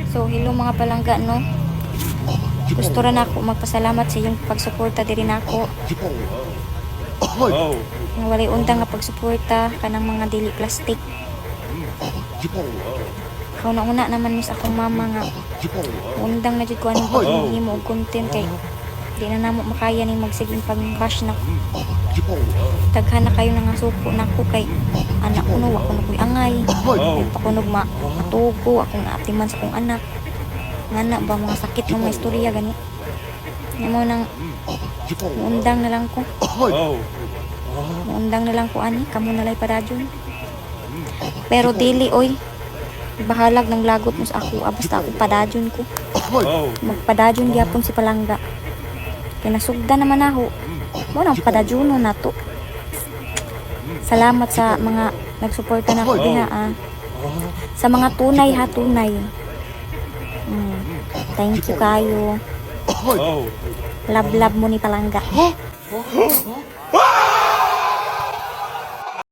So, hello mga palangga, no? Gusto rin ako magpasalamat sa iyong pagsuporta diri nako. Nga walay undang nga pagsuporta kanang mga dili plastic. Kauna-una naman mis akong mama nga undang na jud ko anong paghimo og content kay di na namo makaya ning magsiging pag-bash na. Daghan na kayo nga suko nako kay anak ko no ako na angay. Pakunog matugo akong naatiman sa akong anak. Ngana ba mga sakit ng mga istorya gani. Namo nang undang na lang ko. Undang na lang ko ani kamo nalay padadyon. Pero dili oy. Bahalag ng lagot mo sa ako basta ako padadyon ko. Magpadadyon gyapon si palangga. Kinasugda naman ako. Mo nang padadyon na to. Salamat sa mga nagsuporta na ako diha sa mga tunay ha tunay. Thank you kayo. Love mo ni palangga.